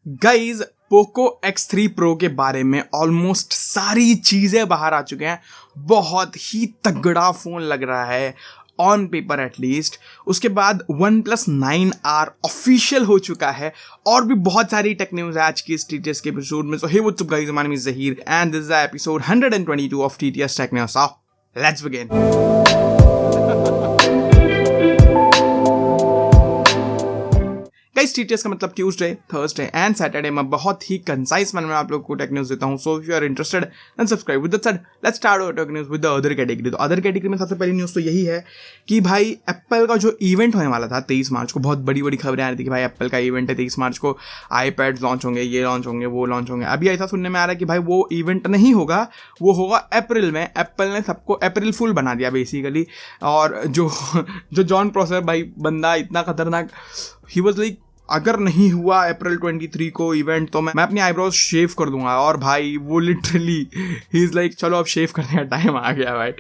Guys Poco X3 Pro के बारे में ऑलमोस्ट सारी चीजें बाहर आ चुके हैं। बहुत ही तगड़ा फोन लग रहा है ऑन पेपर एटलीस्ट। उसके बाद OnePlus 9R ऑफिशियल हो चुका है और भी बहुत सारी टेक न्यूज है आज की इस TTS के एपिसोड में। So hey what's up guys, my name is Zaheer and this is episode 122 of TTS tech news. So let's begin. Guys TTS का मतलब ट्यूसडे, थर्सडे एंड सैटरडे में बहुत ही कंसाइज मन में आप लोगों को टेक न्यूज देता हूं। So if you are interested then subscribe. With that said let's start our tech news with the other category. तो अदर कैटेगरी में सबसे पहली न्यूज तो यही है कि भाई एप्पल का जो इवेंट होने वाला था 23 मार्च को, बहुत बड़ी बड़ी खबरें आ रही थी कि भाई एप्पल का इवेंट है 23 मार्च को, आईपैड लॉन्च होंगे, ये लॉन्च होंगे, वो लॉन्च होंगे। अभी ऐसा सुनने में आ रहा है कि भाई वो इवेंट नहीं होगा, वो होगा अप्रैल में। एप्पल ने सबको अप्रैल फुल बना दिया बेसिकली। और जो जॉन प्रोसेसर भाई बंदा इतना खतरनाक, ही वाज लाइक अगर नहीं हुआ अप्रैल 23 को इवेंट तो मैं अपनी आईब्रोज शेव कर दूंगा। और भाई वो लिटरली ही इज लाइक चलो अब शेव करने का टाइम आ गया भाई।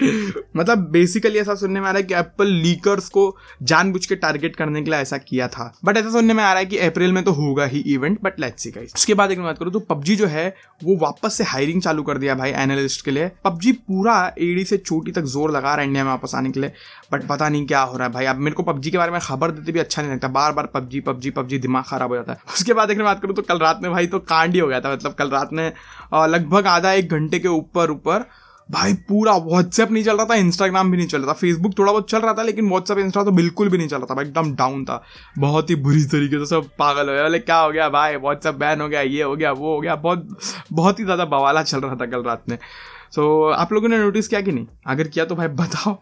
मतलब बेसिकली ऐसा सुनने में आ रहा है कि एप्पल लीकर्स को जानबूझ के टारगेट करने के लिए ऐसा किया था, बट ऐसा सुनने में आ रहा है कि अप्रैल में तो होगा ही event, but let's see guys. उसके बाद एक बात करूँ तो पबजी जो है वो वापस से हायरिंग चालू कर दिया भाई एनालिस्ट के लिए। पबजी पूरा एडी से चोटी तक जोर लगा रहा है इंडिया में वापस आने के लिए, बट पता नहीं क्या हो रहा है भाई। अब मेरे को पबजी के बारे में खबर देते भी अच्छा नहीं लगता, बार बार पबजी पबजी पबजी दिमाग खराब हो जाता है। उसके बाद एक बात करूं तो कल रात में भाई तो कांड ही हो गया था। मतलब कल रात में लगभग आधा एक घंटे के ऊपर भाई पूरा व्हाट्सएप नहीं चल रहा था, इंस्टाग्राम भी नहीं चल रहा था, फेसबुक थोड़ा बहुत चल रहा था, लेकिन व्हाट्सएप इंस्टा तो बिल्कुल भी नहीं चल रहा था भाई, एकदम डाउन था। बहुत ही बुरी तरीके से सब पागल हो गया, बोले क्या हो गया भाई, व्हाट्सएप बैन हो गया, ये हो गया, वो हो गया। बहुत ही ज्यादा बवाला चल रहा था कल रात में। सो आप लोगों ने नोटिस किया कि नहीं? अगर किया तो भाई बताओ।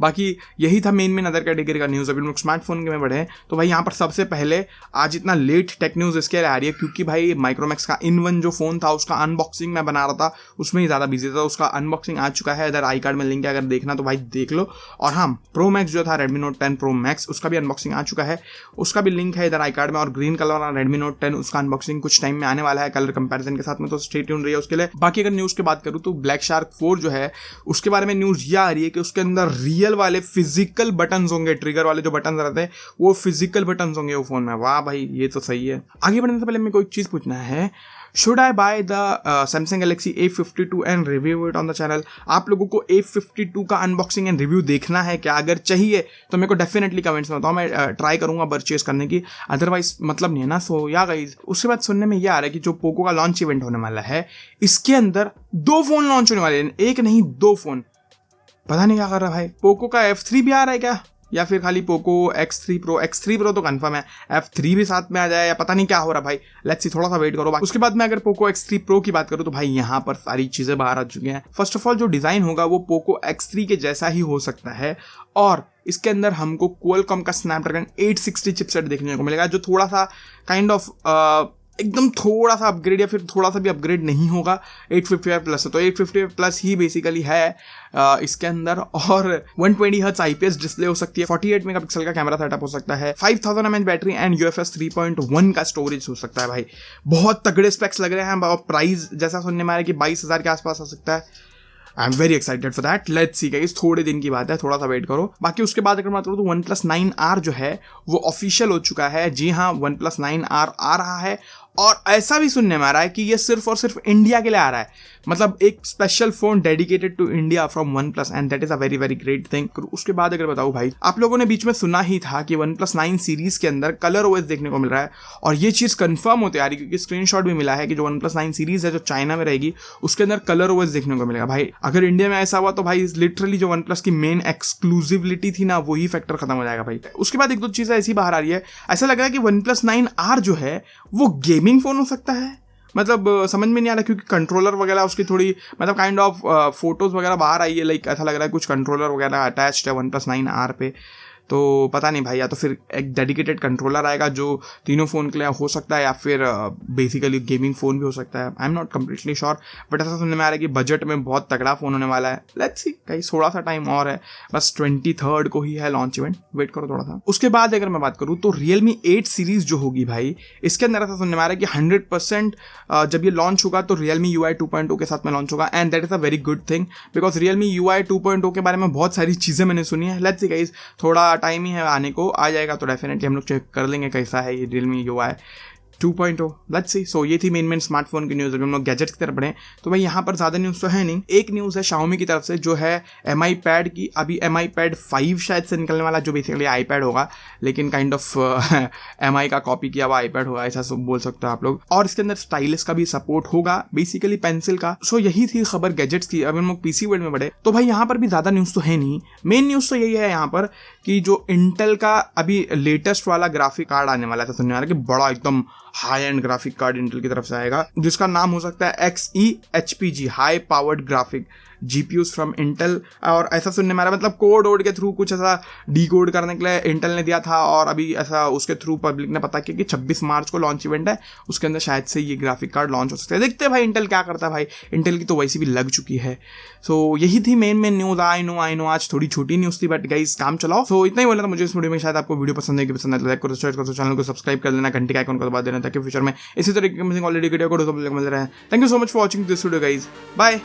बाकी यही था मेन अदर कैटेगरी का न्यूज़। अभी लोग स्मार्टफोन के में बढ़े तो भाई यहाँ पर सबसे पहले आज इतना लेट टेक न्यूज़ इसके लिए आ रही है क्योंकि भाई माइक्रोमैक्स का इन-1 जो फोन था उसका अनबॉक्सिंग मैं बना रहा था, उसमें ही ज़्यादा बिजी था। उसका अनबॉक्सिंग आ चुका है, इधर आई कार्ड में लिंक है, अगर देखना तो भाई देख लो। और हाँ, प्रो मैक्स जो था Redmi Note 10 Pro Max उसका भी अनबॉक्सिंग आ चुका है, उसका भी लिंक है इधर आई कार्ड में। और ग्रीन कलर वाला Redmi Note 10 उसका अनबॉक्सिंग कुछ टाइम में आने वाला है कलर कंपैरिजन के साथ में, तो स्टे ट्यून रही है उसके लिए। बाकी अगर न्यूज़ की बात करूँ तो ब्लैक शार्क 4 जो है उसके बारे में न्यूज ये आ रही है कि उसके अंदर रियल वाले फिजिकल बटन्स होंगे, ट्रिगर वाले जो बटन्स रहते हैं वो फिजिकल बटन्स होंगे वो फोन में। वाह भाई ये तो सही है। आगे बढ़ने से पहले मेरे को एक चीज पूछना है, should I by the Samsung Galaxy A52 and review it on the channel? आप लोगों को A52 का अनबॉक्सिंग एंड रिव्यू देखना है क्या? अगर चाहिए तो मेरे को डेफिनेटली कमेंट्स में बताओ, मैं ट्राई करूंगा परचेज करने की, अदरवाइज मतलब नहीं है ना। सो या गाइस, उसके बाद सुनने में ये आ रहा है कि जो पोको का लॉन्च इवेंट होने वाला है इसके अंदर 2 फोन लॉन्च होने वाले हैं, एक नहीं 2 फोन। पता नहीं क्या कर रहा है भाई। पोको का F3 भी आ रहा है क्या, या फिर खाली पोको X3 Pro तो कंफर्म है, F3 भी साथ में आ जाए या पता नहीं क्या हो रहा भाई। लेट्स सी, थोड़ा सा वेट करो। उसके बाद मैं अगर पोको X3 Pro की बात करूं तो भाई यहाँ पर सारी चीजें बाहर आ चुकी हैं। फर्स्ट ऑफ ऑल जो डिजाइन होगा वो पोको X3 के जैसा ही हो सकता है और इसके अंदर हमको क्वालकॉम का स्नैपड्रैगन 860 चिपसेट देखने को मिलेगा, जो थोड़ा सा काइंड ऑफ एकदम थोड़ा सा अपग्रेड या फिर थोड़ा सा भी अपग्रेड नहीं होगा 855 प्लस है, तो 855 प्लस ही बेसिकली है इसके अंदर। और 120 हर्ट्ज IPS डिस्प्ले हो सकती है, 48 मेगापिक्सल का कैमरा सेटअप हो सकता है, 5000 mAh बैटरी एंड UFS 3.1 का स्टोरेज हो सकता है भाई। बहुत तगड़े स्पेक्स लग रहे हैं। और प्राइस जैसा सुनने में आ रहा है कि 22,000 के आसपास आ सकता है। I am very excited for that. Let's see guys, थोड़े दिन की बात है, थोड़ा सा वेट करो। बाकी उसके बाद अगर बात करूँ तो OnePlus 9R जो है वो ऑफिशियल हो चुका है। जी हाँ, OnePlus 9R आ रहा है और ऐसा भी सुनने में आ रहा है कि ये सिर्फ और सिर्फ इंडिया के लिए आ रहा है। मतलब एक special phone dedicated to India from OnePlus and that is a very very great thing. उसके बाद अगर बताऊं भाई, आप लोगों ने बीच में सुना ही था कि OnePlus 9 सीरीज के अंदर कलर OS देखने को मिल रहा है और ये चीज कंफर्म होते आ रही है क्योंकि स्क्रीनशॉट भी मिला है कि जो OnePlus 9 सीरीज है जो चाइना में रहेगी उसके अंदर कलर OS देखने को मिलेगा भाई। अगर इंडिया में ऐसा हुआ तो भाई लिटरली जो OnePlus की मेन एक्सक्लूसिविटी थी ना वही फैक्टर खत्म हो जाएगा भाई। उसके बाद एक दो चीजें ऐसी बाहर आ रही है, ऐसा लग रहा है कि OnePlus 9R जो है वो गेमिंग फोन हो सकता है। मतलब समझ में नहीं आ रहा क्योंकि कंट्रोलर वगैरह उसकी थोड़ी मतलब काइंड ऑफ फोटोज वगैरह बाहर आई है, लाइक ऐसा लग रहा है कुछ कंट्रोलर वगैरह अटैच्ड है OnePlus 9R पे। तो पता नहीं भाई, या तो फिर एक डेडिकेटेड कंट्रोलर आएगा जो तीनों फ़ोन के लिए हो सकता है या फिर बेसिकली गेमिंग फ़ोन भी हो सकता है। I am not completely sure, but ऐसा सुनने में आ रहा है कि बजट में बहुत तगड़ा फ़ोन होने वाला है। लेट्स सी, कहीं थोड़ा सा टाइम और है, बस 23rd को ही है लॉन्च इवेंट, वेट करो थोड़ा सा। उसके बाद अगर मैं बात करूँ तो Realme 8 सीरीज जो होगी भाई, इसके अंदर ऐसा सुनने में आ रहा है कि 100% जब ये लॉन्च होगा तो Realme UI 2.0 के साथ में लॉन्च होगा and that is a very good thing because Realme UI 2.0 के बारे में बहुत सारी चीज़ें मैंने सुनी है। लेट्स सी गाइस, थोड़ा टाइम ही है आने को, आ जाएगा तो डेफिनेटली हम लोग चेक कर लेंगे कैसा है ये Realme UI। 2.0 let's see. So ये थी मेन स्मार्टफोन की न्यूज़। अभी हम लोग गैजेट्स की तरफ बढ़े तो भाई यहाँ पर ज़्यादा न्यूज़ तो है नहीं। एक न्यूज़ है Xiaomi की तरफ से जो है MI पैड की। अभी MI पैड 5 शायद से निकलने वाला, जो बेसिकली iPad होगा लेकिन काइंड ऑफ MI का कॉपी किया हुआ iPad होगा, ऐसा सब बोल सकते हो आप लोग। और इसके अंदर स्टाइलिस का भी सपोर्ट होगा, बेसिकली पेंसिल का। सो यही थी खबर गैजेट्स की। अभी हम लोग पीसी वर्ल्ड में बढ़े तो भाई यहाँ पर भी ज़्यादा न्यूज़ तो है नहीं। मेन न्यूज़ तो यही है यहाँ पर कि जो इंटेल का अभी लेटेस्ट वाला ग्राफिक कार्ड आने वाला था, सुनने वाला कि बड़ा एकदम high and graphic card Intel की तरफ से आएगा, जिसका नाम हो सकता है XeHPG, high powered graphic GPUs from Intel. और ऐसा सुनने में आ रहा है, मतलब कोड के थ्रू कुछ ऐसा डीकोड करने के लिए इंटेल ने दिया था, और अभी ऐसा उसके थ्रू पब्लिक ने पता किया कि 26 मार्च को लॉन्च इवेंट है, उसके अंदर शायद से ये ग्राफिक कार्ड लॉन्च हो सकता है। देखते हैं भाई इंटेल क्या करता है। भाई इंटेल की तो वैसे भी लग चुकी है। सो यही थी मेन न्यूज़। आई नो आज थोड़ी छोटी न्यूज़ थी, बट गाइस काम चलाओ। सो इतना ही बोला था मुझे इस वीडियो में। शायद आपको वीडियो पसंद है कि पसंद है, लाइक करो, शेयर करो, चैनल को सब्सक्राइब कर लेना, घंटे का आइकन को दबा देना, ताकि फ्यूचर में इसी तरह की ऑलरेडी वीडियो को मिल रहा है। Thank you so much for watching this video guys, bye.